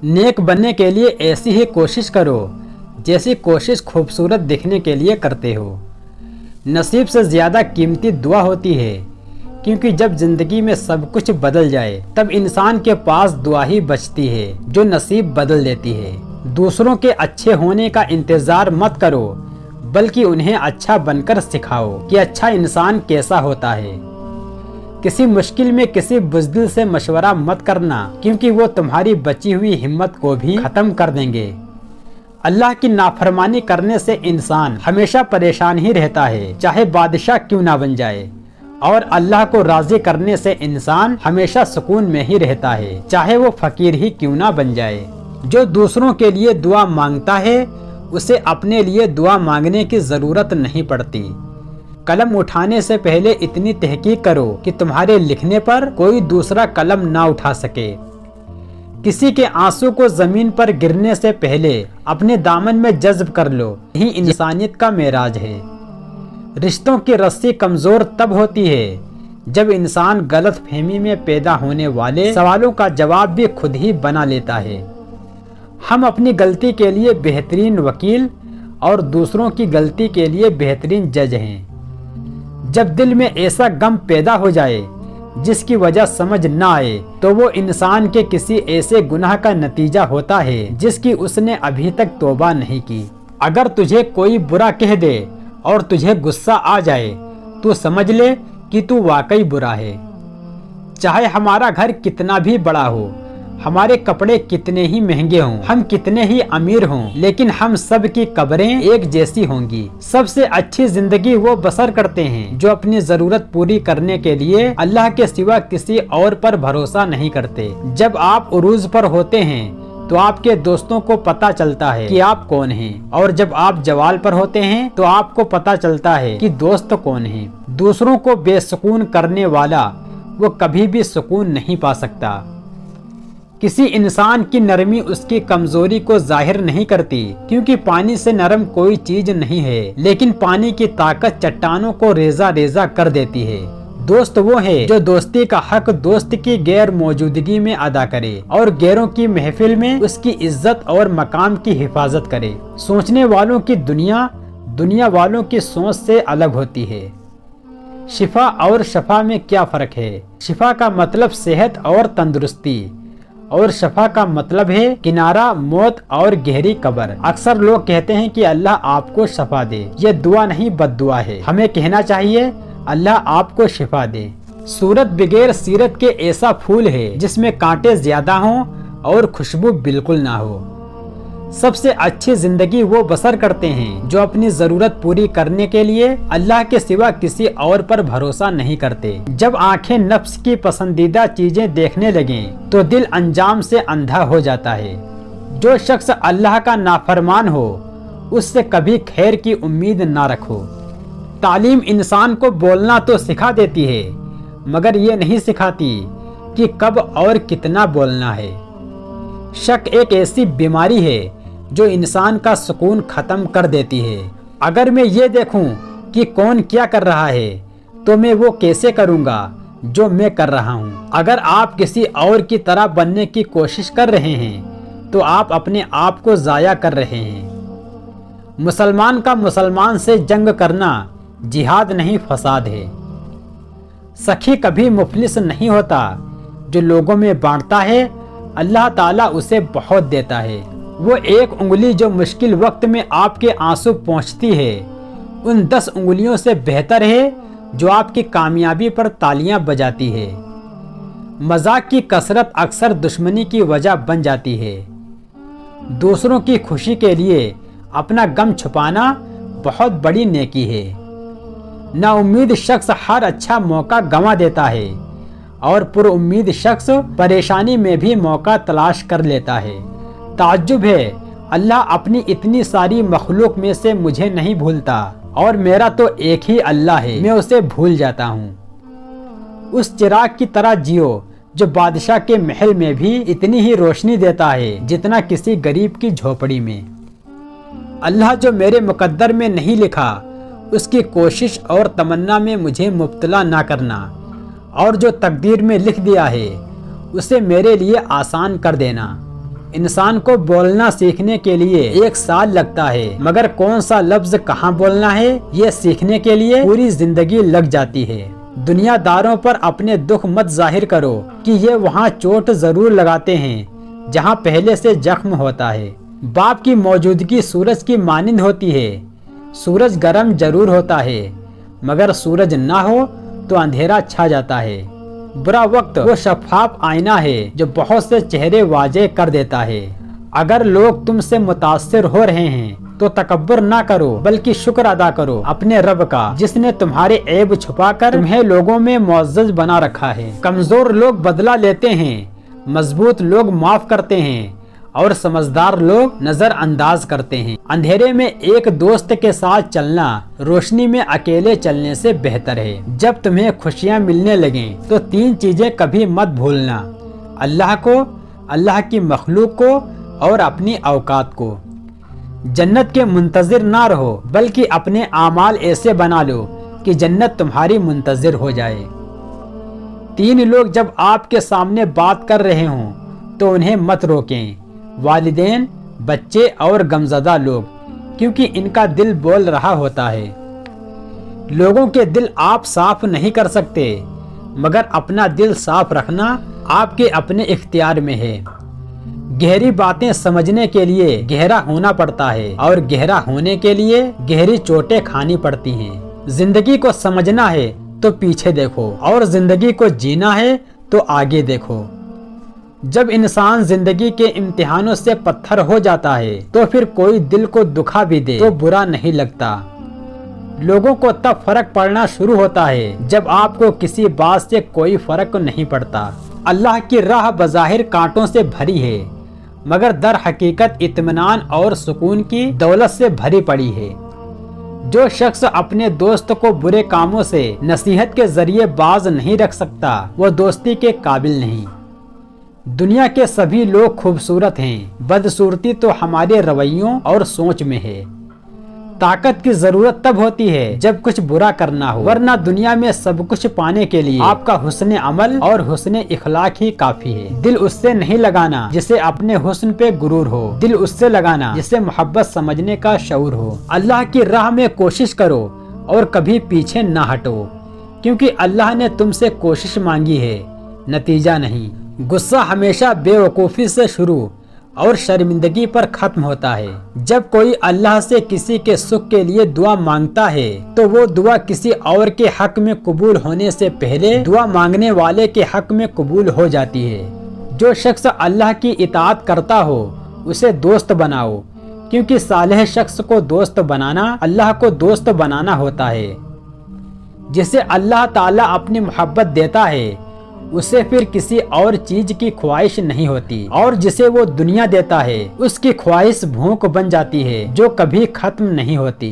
नेक बनने के लिए ऐसी ही कोशिश करो जैसी कोशिश खूबसूरत दिखने के लिए करते हो। नसीब से ज़्यादा कीमती दुआ होती है, क्योंकि जब ज़िंदगी में सब कुछ बदल जाए तब इंसान के पास दुआ ही बचती है जो नसीब बदल देती है। दूसरों के अच्छे होने का इंतज़ार मत करो, बल्कि उन्हें अच्छा बनकर सिखाओ कि अच्छा इंसान कैसा होता है। किसी मुश्किल में किसी बुज़दिल से मशवरा मत करना, क्योंकि वो तुम्हारी बची हुई हिम्मत को भी ख़त्म कर देंगे। अल्लाह की नाफरमानी करने से इंसान हमेशा परेशान ही रहता है, चाहे बादशाह क्यों ना बन जाए। और अल्लाह को राज़ी करने से इंसान हमेशा सुकून में ही रहता है, चाहे वो फ़कीर ही क्यों ना बन जाए। जो दूसरों के लिए दुआ मांगता है उसे अपने लिए दुआ मांगने की ज़रूरत नहीं पड़ती। कलम उठाने से पहले इतनी तहकीक करो कि तुम्हारे लिखने पर कोई दूसरा कलम ना उठा सके। किसी के आंसू को जमीन पर गिरने से पहले अपने दामन में जज्ब कर लो, यही इंसानियत का मेराज है। रिश्तों की रस्सी कमजोर तब होती है जब इंसान गलत फहमी में पैदा होने वाले सवालों का जवाब भी खुद ही बना लेता है। हम अपनी गलती के लिए बेहतरीन वकील और दूसरों की गलती के लिए बेहतरीन जज हैं। जब दिल में ऐसा गम पैदा हो जाए जिसकी वजह समझ ना आए, तो वो इंसान के किसी ऐसे गुनाह का नतीजा होता है जिसकी उसने अभी तक तौबा नहीं की। अगर तुझे कोई बुरा कह दे और तुझे गुस्सा आ जाए तो समझ ले कि तू वाकई बुरा है। चाहे हमारा घर कितना भी बड़ा हो, हमारे कपड़े कितने ही महंगे हों, हम कितने ही अमीर हों, लेकिन हम सब की कब्रें एक जैसी होंगी। सबसे अच्छी जिंदगी वो बसर करते हैं जो अपनी जरूरत पूरी करने के लिए अल्लाह के सिवा किसी और पर भरोसा नहीं करते। जब आप उरूज पर होते हैं तो आपके दोस्तों को पता चलता है कि आप कौन हैं, और जब आप जवाल पर होते हैं तो आपको पता चलता है कि दोस्त कौन है। दूसरों को बेसुकून करने वाला वो कभी भी सुकून नहीं पा सकता। किसी इंसान की नरमी उसकी कमजोरी को जाहिर नहीं करती, क्योंकि पानी से नरम कोई चीज नहीं है, लेकिन पानी की ताकत चट्टानों को रेजा रेजा कर देती है। दोस्त वो है जो दोस्ती का हक दोस्त की गैर मौजूदगी में अदा करे और गैरों की महफिल में उसकी इज्जत और मकाम की हिफाजत करे। सोचने वालों की दुनिया दुनिया वालों की सोच से अलग होती है। शिफा और शफा में क्या फर्क है? शिफा का मतलब सेहत और तंदुरुस्ती, और शफा का मतलब है किनारा, मौत और गहरी कब्र। अक्सर लोग कहते हैं कि अल्लाह आपको शफा दे। ये दुआ नहीं बद्दुआ है। हमें कहना चाहिए अल्लाह आपको शिफा दे। सूरत बगैर सीरत के ऐसा फूल है जिसमें कांटे ज्यादा हों और खुशबू बिल्कुल ना हो। सबसे अच्छी जिंदगी वो बसर करते हैं जो अपनी जरूरत पूरी करने के लिए अल्लाह के सिवा किसी और पर भरोसा नहीं करते। जब आंखें नफ्स की पसंदीदा चीजें देखने लगें तो दिल अंजाम से अंधा हो जाता है। जो शख्स अल्लाह का नाफरमान हो उससे कभी खैर की उम्मीद ना रखो। तालीम इंसान को बोलना तो सिखा देती है, मगर ये नहीं सिखाती कि कब और कितना बोलना है। शक एक ऐसी बीमारी है जो इंसान का सुकून खत्म कर देती है। अगर मैं ये देखूं कि कौन क्या कर रहा है तो मैं वो कैसे करूंगा जो मैं कर रहा हूं। अगर आप किसी और की तरह बनने की कोशिश कर रहे हैं तो आप अपने आप को जाया कर रहे हैं। मुसलमान का मुसलमान से जंग करना जिहाद नहीं फसाद है। सखी कभी मुफलिस नहीं होता। जो लोगों में बांटता है अल्लाह ताला उसे बहुत देता है। वो एक उंगली जो मुश्किल वक्त में आपके आंसू पहुंचती है उन 10 उंगलियों से बेहतर है जो आपकी कामयाबी पर तालियां बजाती है। मजाक की कसरत अक्सर दुश्मनी की वजह बन जाती है। दूसरों की खुशी के लिए अपना गम छुपाना बहुत बड़ी नेकी है। नाउम्मीद शख्स हर अच्छा मौका गंवा देता है और पुरउम्मीद शख्स परेशानी में भी मौका तलाश कर लेता है। ताज्जुब है अल्लाह अपनी इतनी सारी मखलूक में से मुझे नहीं भूलता, और मेरा तो एक ही अल्लाह है, मैं उसे भूल जाता हूँ। उस चिराग की तरह जियो जो बादशाह के महल में भी इतनी ही रोशनी देता है जितना किसी गरीब की झोपड़ी में। अल्लाह जो मेरे मुकद्दर में नहीं लिखा उसकी कोशिश और तमन्ना में मुझे मुब्तला ना करना, और जो तकदीर में लिख दिया है उसे मेरे लिए आसान कर देना। इंसान को बोलना सीखने के लिए 1 साल लगता है, मगर कौन सा लफ्ज कहाँ बोलना है ये सीखने के लिए पूरी जिंदगी लग जाती है। दुनियादारों पर अपने दुख मत जाहिर करो कि ये वहाँ चोट जरूर लगाते हैं जहाँ पहले से जख्म होता है। बाप की मौजूदगी सूरज की मानिंद होती है। सूरज गर्म जरूर होता है, मगर सूरज ना हो तो अंधेरा छा जाता है। बुरा वक्त वो शफाफ आईना है जो बहुत से चेहरे वाजे कर देता है। अगर लोग तुमसे मुतासिर हो रहे हैं तो तकब्बुर ना करो, बल्कि शुक्र अदा करो अपने रब का, जिसने तुम्हारे ऐब छुपाकर तुम्हें लोगों में मुअज़्ज़ज़ बना रखा है। कमजोर लोग बदला लेते हैं, मजबूत लोग माफ करते हैं और समझदार लोग नजर अंदाज करते हैं। अंधेरे में एक दोस्त के साथ चलना रोशनी में अकेले चलने से बेहतर है। जब तुम्हें खुशियां मिलने लगें तो 3 चीजें कभी मत भूलना: अल्लाह को, अल्लाह की मखलूक को और अपनी औकात को। जन्नत के मुंतजिर ना रहो, बल्कि अपने आमाल ऐसे बना लो कि जन्नत तुम्हारी मुंतजिर हो जाए। 3 लोग जब आपके सामने बात कर रहे हों तो उन्हें मत रोकें: वालिदैन, बच्चे और गमज़दा लोग, क्योंकि इनका दिल बोल रहा होता है। लोगों के दिल आप साफ नहीं कर सकते, मगर अपना दिल साफ रखना आपके अपने इख्तियार में है। गहरी बातें समझने के लिए गहरा होना पड़ता है और गहरा होने के लिए गहरी चोटें खानी पड़ती हैं। जिंदगी को समझना है तो पीछे देखो और जिंदगी को जीना है तो आगे देखो। जब इंसान जिंदगी के इम्तिहानों से पत्थर हो जाता है तो फिर कोई दिल को दुखा भी दे तो बुरा नहीं लगता। लोगों को तब फर्क पड़ना शुरू होता है जब आपको किसी बात से कोई फर्क नहीं पड़ता। अल्लाह की राह बज़ाहिर कांटों से भरी है, मगर दर हकीकत इत्मीनान और सुकून की दौलत से भरी पड़ी है। जो शख्स अपने दोस्त को बुरे कामों से नसीहत के जरिए बाज नहीं रख सकता वो दोस्ती के काबिल नहीं। दुनिया के सभी लोग खूबसूरत हैं, बदसूरती तो हमारे रवैयों और सोच में है। ताकत की जरूरत तब होती है जब कुछ बुरा करना हो, वरना दुनिया में सब कुछ पाने के लिए आपका हुस्न अमल और हुस्न इखलाक ही काफी है। दिल उससे नहीं लगाना जिसे अपने हुस्न पे गुरूर हो, दिल उससे लगाना जिसे मोहब्बत समझने का शऊर हो। अल्लाह की राह में कोशिश करो और कभी पीछे न हटो, क्योंकि अल्लाह ने तुमसे कोशिश मांगी है, नतीजा नहीं। गुस्सा हमेशा बेवकूफ़ी से शुरू और शर्मिंदगी पर खत्म होता है। जब कोई अल्लाह से किसी के सुख के लिए दुआ मांगता है तो वो दुआ किसी और के हक में कबूल होने से पहले दुआ मांगने वाले के हक में कबूल हो जाती है। जो शख्स अल्लाह की इताअत करता हो उसे दोस्त बनाओ, क्योंकि सालेह शख्स को दोस्त बनाना अल्लाह को दोस्त बनाना होता है। जिसे अल्लाह ताला अपनी मोहब्बत देता है उसे फिर किसी और चीज की ख्वाहिश नहीं होती, और जिसे वो दुनिया देता है उसकी ख्वाहिश भूख बन जाती है जो कभी खत्म नहीं होती।